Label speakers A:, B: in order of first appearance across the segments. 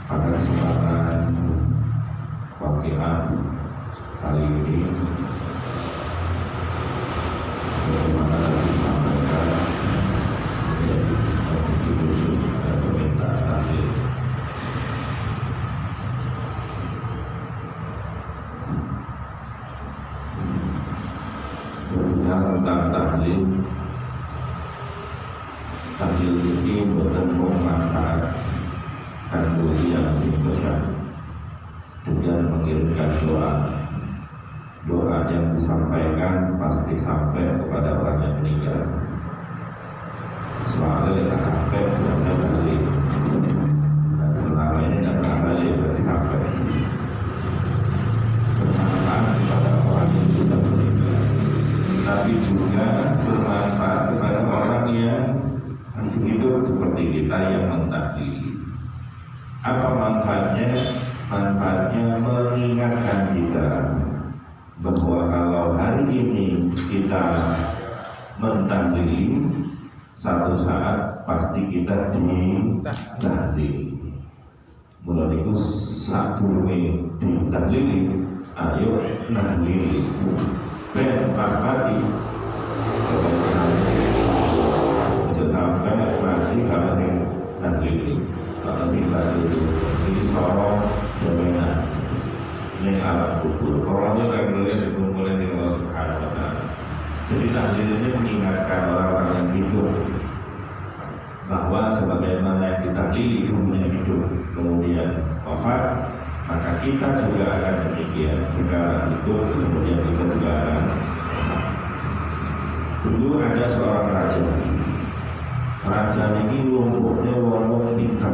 A: Pada kesempatan waqiah kali ini, sebagaimana tadi disampaikan, menjadi komisi khusus dan permintaan tahlil. Berbicara tentang tahlil, tahlil ini bertemu manfaat dan duli yang singkatnya dengan mengirimkan doa yang disampaikan pasti sampai kepada orang yang meninggal. Soalnya tidak sampai biasanya balik, dan selama ini tidak pernah balik berarti sampai bermanfaat kepada orang yang sudah meninggal, tapi juga bermanfaat kepada orang yang masih hidup seperti kita yang mentahlili. Apa manfaatnya? Manfaatnya mengingatkan kita bahwa kalau hari ini kita mentahlili, satu saat pasti kita ditahlili. Mulai itu satu ini ditahlili, ayo nahlili. Ben pas mati, sampai mati kalau yang nahlili. Kalau singkat itu ini sorong dominan ini alat kubur. Kalau itu yang melihat dikumpulkan di Allah Subhanahu Wa Taala. Jadi tahlil ini mengingatkan orang-orang yang hidup bahwa sebagaimana yang ditahlili dunia hidup kemudian wafat, maka kita juga akan demikian. Sekarang hidup kemudian kita juga akan wafat. Dulu ada seorang raja. Raja ini lumpuhnya wong pintar,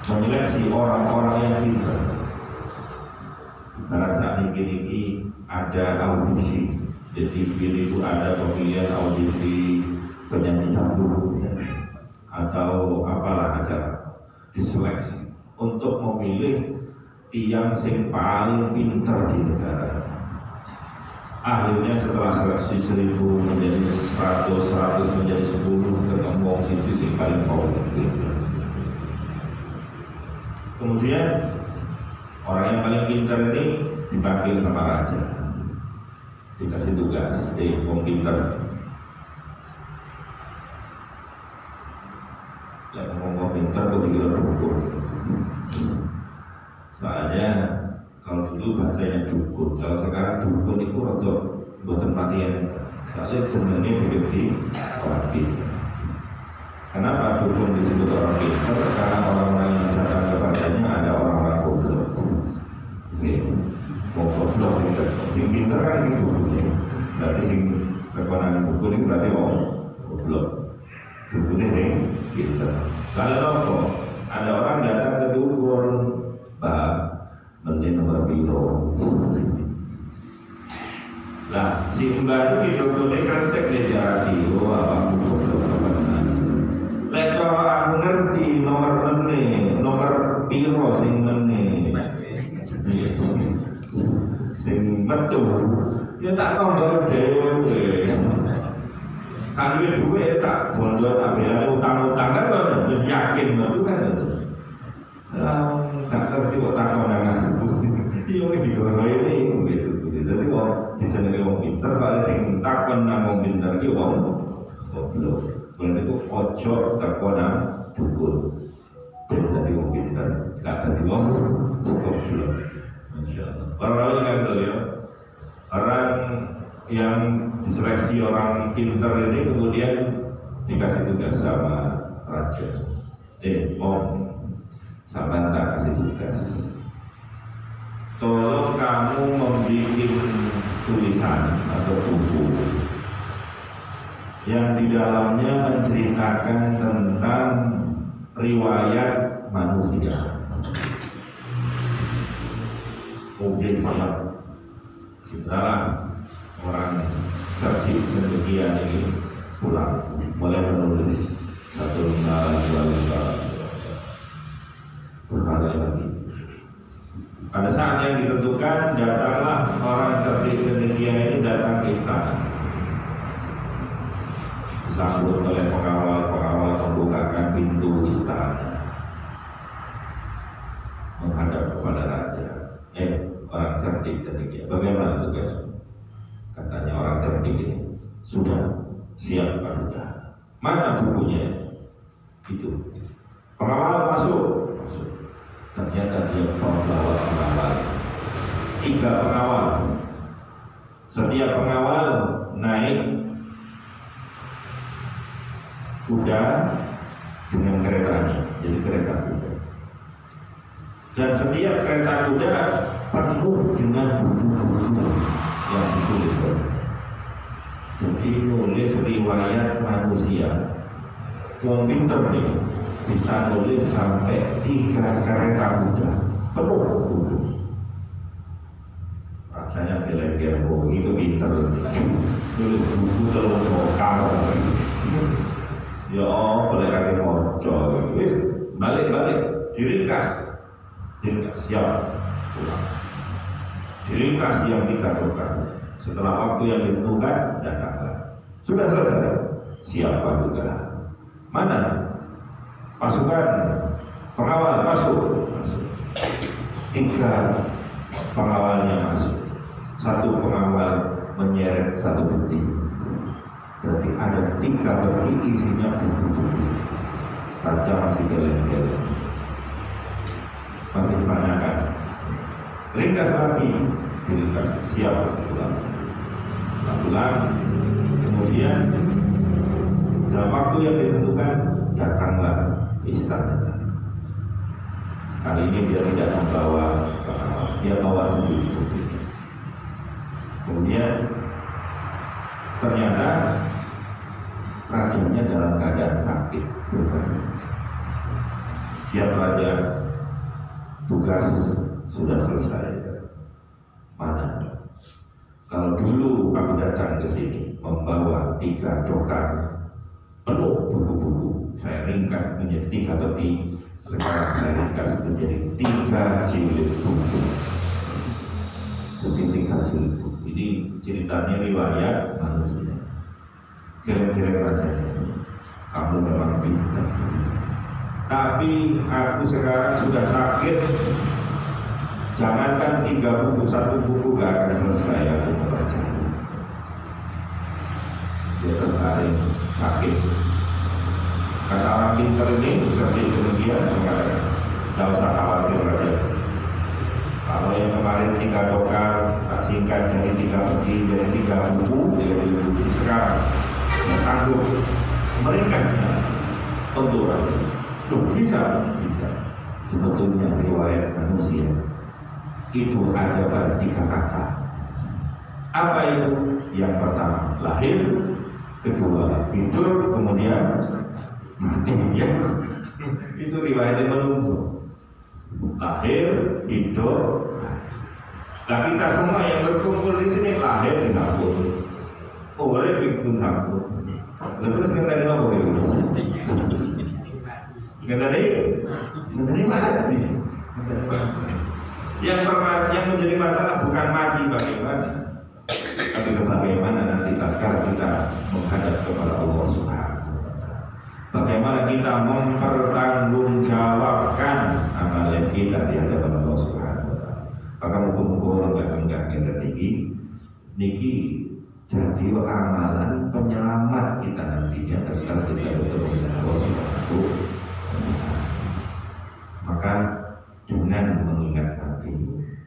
A: menyeleksi orang-orang yang pintar. Karena saat ini ada audisi di TV itu, ada pemilihan audisi penyanyi dangdut ya, atau apalah acara, diseleksi untuk memilih tiang sing paling pintar di negara. Akhirnya setelah seleksi 1000 menjadi 100, 100 menjadi 10, ketemu wong siji sing paling pintar. Kemudian orang yang paling pintar ini dipanggil sama raja, dikasih tugas, wong pintar, yang ngomong pintar kok dikira dukun. Soalnya kalau dulu bahasanya dukun, kalau sekarang dukun itu untuk buatan matian. Soalnya jenenge diganti orang pintar. Kenapa dukun disebut orang pintar? Karena orang-orang yang datang kepadanya ada orang-orang goblok. Goblok sing pintar kan sing dukunnya. Berarti sing kekonan dukun itu berarti orang goblok. Dukunnya sing pintar. Kalau ada orang datang ke dukun, Pak, mending nomor biro. Lah, si mbak itu dukune kantek dia jadi, apa goblok teman. Lek aku ngerti nomor biro sing meneh. Sing metu, ya tak tonggo dhewe. Kan duwe tak bondo tak bela utang-utang kan wis yakin metu kan. Gak ngerti kok takon nang aku. Iya iki digoro ini gitu. Jadi kok dijenenge wong pinter, soalnya sing takon nang wong pinter ki wong goblok. Berarti itu ojo takon nang dukun. Jadi wong pinter, gak dadi wong goblok. Insyaallah. Orang label ya. Orang yang diseleksi orang pinter ini kemudian dikasih tugas sama raja. Om, sama tak kasih tugas. Tolong kamu membuat tulisan atau buku yang di dalamnya menceritakan tentang riwayat manusia. Kemudian siap, segeralah orang cerdik demikian ini pulang, mulai menulis 1 lembar, 2 lembar, berhari-hari. Pada saat yang ditentukan, datanglah orang cerdik demikian ini datang ke istana, disambut oleh pengawal-pengawal membukakan pintu istana, menghadap kepada raja. Orang cerdik demikian, bagaimana tugasmu? Katanya orang cerdik ini, sudah siap paduka. Mana bukunya? Itu pengawal masuk. Ternyata dia membawa pengawal, 3 pengawal. Setiap pengawal naik kuda dengan keretanya, jadi kereta kuda. Dan setiap kereta kuda penuh dengan buku-buku yang ditulis. Jadi nulis riwayat manusia. Wong pinter nih bisa nulis sampai 3 kereta kuda penuh buku. Rasanya kira-kira itu pinter. Nulis buku terus vokal. Ya boleh kata mojo. Wis balik diringkas siap pulang. Diringkas yang 3 dokan. Setelah waktu yang ditentukan datanglah. Sudah selesai. Siapa juga? Mana pasukan pengawal masuk. 3 pengawalnya masuk. 1 pengawal menyeret 1 peti. Berarti ada 3 peti isinya buku-buku. Raja masih geleng-geleng, masih tanyakan. Ringkas lagi, diringkas, siap pulang. Kemudian dalam waktu yang ditentukan datanglah ke istana. Kali ini dia tidak membawa pengawal, dia bawa sendiri. Kemudian ternyata rajanya dalam keadaan sakit. Siap raja, tugas sudah selesai. Mana? Kalau dulu aku datang ke sini membawa 3 dokan penuh buku-buku, saya ringkas menjadi 3 peti. Sekarang saya ringkas menjadi 3 jilid buku. Jadi 3 jilid buku. Ini ceritanya riwayat manusia. Kira-kira rajanya, kamu memang pintar. Tapi aku sekarang sudah sakit. Jangankan 3 buku, 1 buku gak akan selesai aku membaca. Dia tertarik, sakit. Kata orang pintar ini, cerdik demikian, mengatakan, tidak usah khawatir raja. Kalau yang kemarin 3 dokan, tak singkat jadi 3 peti, jadi 3 buku, jadi buku. Sekarang saya sanggup meringkasnya untuk raja. Loh, bisa. Sebetulnya riwayat manusia itu ada pada 3 kata. Apa itu? Yang pertama lahir, kedua hidup, kemudian mati. Ya. Itu riwayatnya menunggu. Lahir, hidup, mati. Nah kita semua yang berkumpul di sini lahir di kampung. Orang bikin kampung. Terus kita tadi apa gitu? Ngetari mati. Yang menjadi masalah bukan mati bagaimana, tapi bagaimana nanti tatkala kita menghadap kepada Allah Subhanahu wa Ta'ala. Bagaimana kita mempertanggungjawabkan amalan kita di hadapan Allah Subhanahu wa Ta'ala. Maka muka-muka enggak kita niki jadi amalan penyelamat kita nantinya tatkala kita bertemu dengan Allah Subhanahu wa Ta'ala. Maka dengan mengingat mati,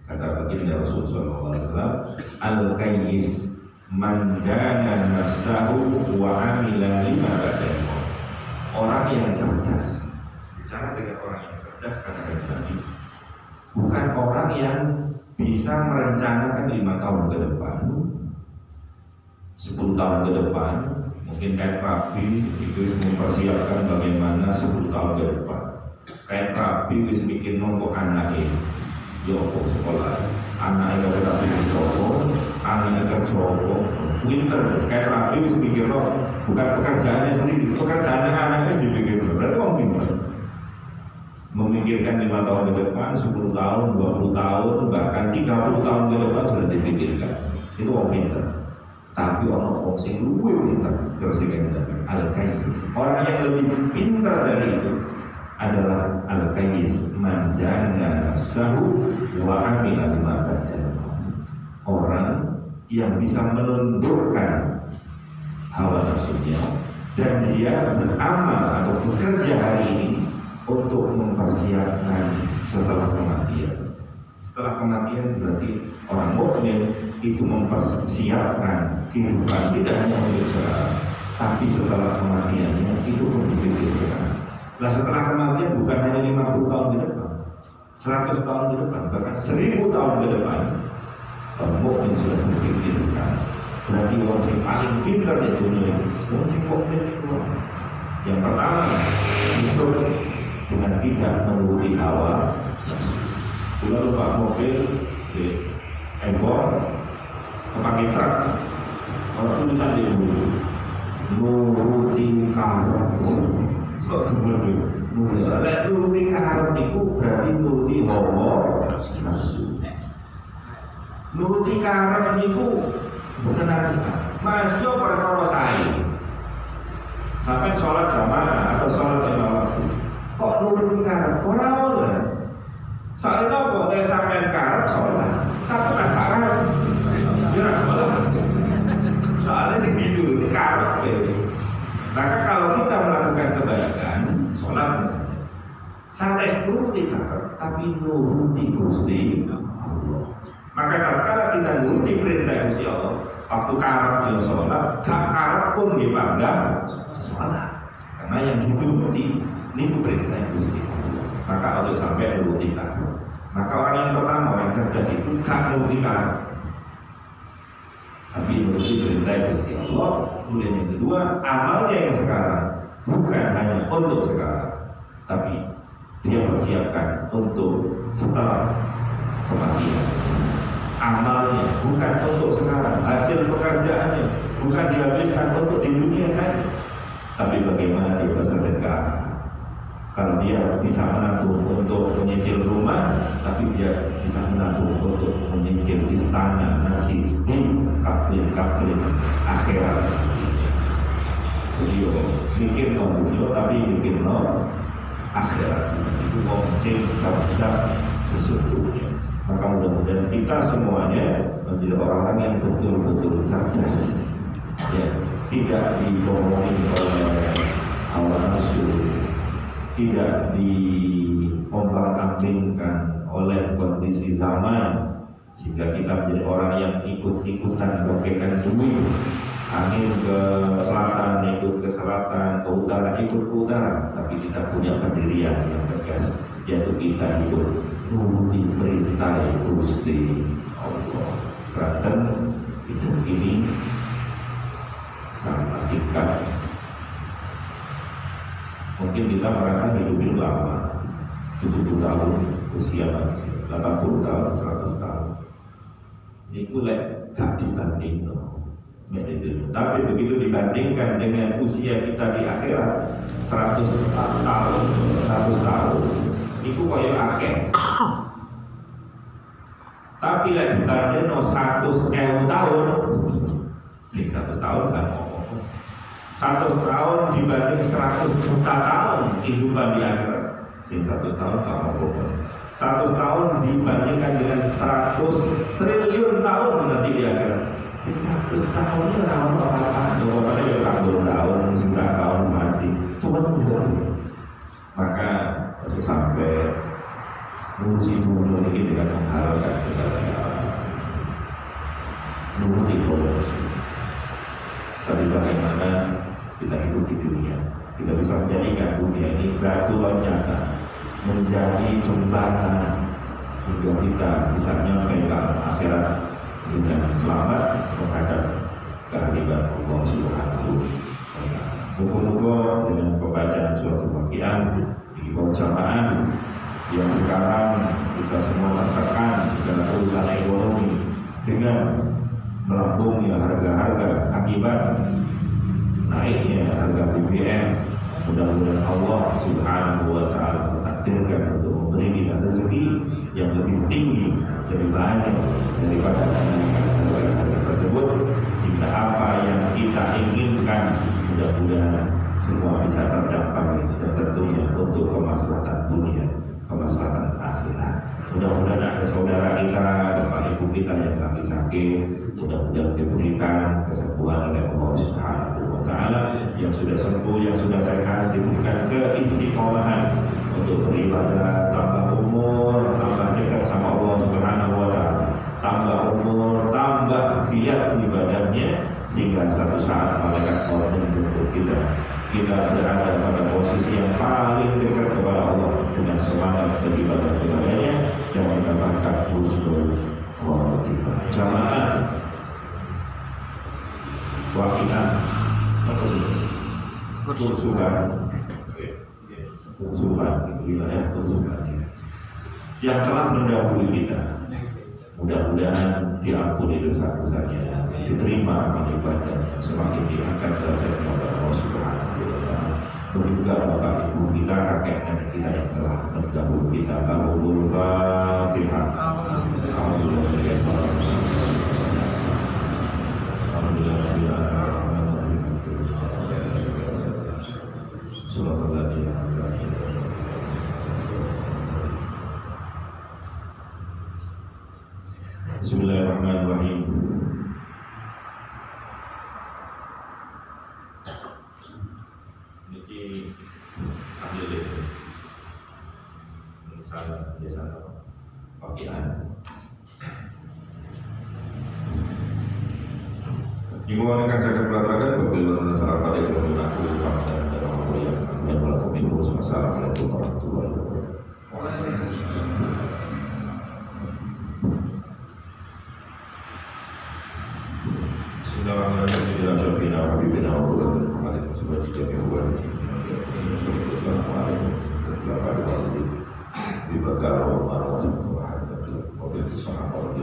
A: kata baginda Rasul sallallahu alaihi wasallam, al-qayyis man dana nafsahu wa amila lima ba'dahu. Orang yang cerdas, bicara dengan orang yang cerdas karena Nabi, bukan orang yang bisa merencanakan 5 tahun ke depan, 10 tahun ke depan. Mungkin kayak Rabi itu mempersiapkan bagaimana 10 tahun ke depan. Kayak Rabi wis mikir nongko anaknya, yo kok sekolah, anaknya kalau tapi dicoba, anaknya kerjowo, winter. Kayak Rabi wis mikir loh, bukan pekerjaannya sendiri, pekerjaan anaknya dipikir. Berarti orang pintar. Memikirkan 5 tahun ke depan, 10 tahun, 20 tahun, bahkan 30 tahun ke depan sudah dipikirkan. Itu orang pintar. Tapi orang sing luwih pintar terus dikatakan al-qayyis. Orang yang lebih pintar dari itu adalah al-qayyis, man dana nafsahu wa amila lima ba'dahu. Orang yang bisa menundukkan hawa nafsunya dan dia beramal atau bekerja hari ini untuk mempersiapkan setelah kematian. Setelah kematian berarti orang mukmin itu mempersiapkan kehidupan tidak hanya untuk sekarang, tapi setelah kematiannya itu pun dipikir sekarang. Nah setelah kematian bukan hanya 50 tahun ke depan, 100 tahun ke depan, bahkan 1000 tahun ke depan, orang mukmin sudah berpikir sekarang. Berarti orang yang paling pintar di dunia ini, orang yang mukmin itu yang pertama itu dengan tidak menuruti hawa nafsu. Kalau lupa mobil di ekor pakai truk, kalau tulisan di bulu nuruti karep. Nuruti karep itu berarti nuruti hawa nafsu. Nuruti karep itu bukan arisan. Masih perkara sae. Sampai sholat jamaah atau sholat lima waktu, kok nuruti karep? Ora oleh. Soalnya kok sampai karep sholat, tapi tak karep. Dia sholat. Soalnya sih gitu, karep. Maka kalau kita melakukan kebaikan, sholat, sampai nuruti karep, tapi nuruti Gusti Allah. Maka tatkala kita nuruti perintah Gusti Allah, waktu karep dia sholat, gak karep pun dipandang sholat. Karena yang dituruti ini perintah Gusti Allah. Maka ojo sampai nuruti karep. Maka orang yang pertama, orang yang cerdas itu gak nuruti karep, tapi nuruti perintah Gusti Allah. Kemudian yang kedua, amalnya yang sekarang bukan hanya untuk sekarang, tapi dia persiapkan untuk setelah kematian. Amalnya bukan untuk sekarang, hasil pekerjaannya bukan dihabiskan untuk di dunia saja, tapi bagaimana dia bersedekah. Kalau dia bisa menabung untuk menyicil rumah, tapi dia bisa menabung untuk menyicil istana nanti di kapling akhirat. Jadi bikin dunia tapi bikin akhirat. Itu konsep cerdas sesungguhnya. Maka mudah-mudahan kita semuanya menjadi orang-orang yang betul-betul cerdas, ya, tidak dibohongi oleh hawa nafsu, tidak diombang-ambingkan oleh kondisi zaman, sehingga kita menjadi orang yang ikut-ikutan bagaikan bumi, angin ke selatan ikut ke selatan, ke utara ikut ke utara, tapi kita punya pendirian yang tegas, yaitu kita hidup nuruti perintah Gusti Allah. Berarti hidup ini sangat singkat. Mungkin kita merasa hidup ini lama, 70 tahun usia manusia, 80 tahun, 100 tahun. Ini kulek gak dibanding tapi begitu dibandingkan dengan usia kita di akhirat 100 tahun, 100 tahun itu kaya akeh. Tapi lek dibandingno 100.000 tahun, sing 100 tahun kan ngomong. 100 tahun dibanding 100 juta tahun kehidupan di akhirat, sing 100 tahun kan ngomong. 100 tahun dibandingkan dengan 100 triliun tahun nanti di akhirat, sing 100 tahun itu apa-apa. Pokoknya ya 40 tahun, 9 tahun mati. Cuma mundur. Maka sampai ngurusi dunia ini dengan menghalalkan segala cara. nuruti hawa nafsu. Tapi bagaimana kita hidup di dunia, kita bisa menjadikan dunia ini batu loncatan, menjadi jembatan sehingga kita bisa nyampe ke akhirat dengan selamat menghadap kehadiran Allah Subhanahu wa Ta'ala. Moga-moga dengan pembacaan surat Al-Waqiah di jamaah yang sekarang kita semua tertekan dalam urusan ekonomi dengan melambungnya harga-harga akibat naiknya harga BBM, mudah-mudahan Allah Subhanahu wa Ta'ala mentakdirkan untuk memberi kita rezeki yang lebih tinggi, lebih banyak daripada harga tersebut, sehingga apa yang kita inginkan mudah-mudahan semua bisa tercapai, dan tentunya untuk kemaslahatan dunia, kemaslahatan akhirat. Mudah-mudahan ada saudara kita, bapak ibu kita yang lagi sakit, mudah-mudahan diberikan kesembuhan oleh Allah Subhanahu wa Ta'ala. Yang sudah sembuh, yang sudah sehat, diberikan keistiqomahan untuk beribadah, tambah umur, tambah dekat sama Allah Subhanahu wa Ta'ala, tambah umur, tambah giat ibadahnya, sehingga satu saat malaikat Allah menjemput kita berada pada posisi yang paling dekat kepada Allah dengan semangat beribadah kepadanya dan mendapatkan husnul khotimah. Jamaah Waqiah apa sih? Kursuban wilayah kursuban yang telah mendahului kita, mudah-mudahan diampuni dosa-dosanya, diterima amal ibadahnya, semakin diangkat derajatnya oleh Allah Subhanahu wa Ta'ala. Begitu juga bapak ibu kita, kakek nenek kita yang telah mendahului kita. Lahumul Fatihah. Bismillahirrahmanirrahim. Ini ambil misalnya biasa Waqiah. Dikeluarkan saya keberatan bagaimana sarapan yang menggunakan dan dalam yang melakukan itu. Assalamualaikum warahmatullahi wabarakatuh. Bismillahirrahmanirrahim. Syafina wa habibina wa qurratul a'yun subhanahu wa ta'ala. Assalamualaikum warahmatullahi wabarakatuh. Bi bakar wa marwah wa hadda wa bi sahabah wa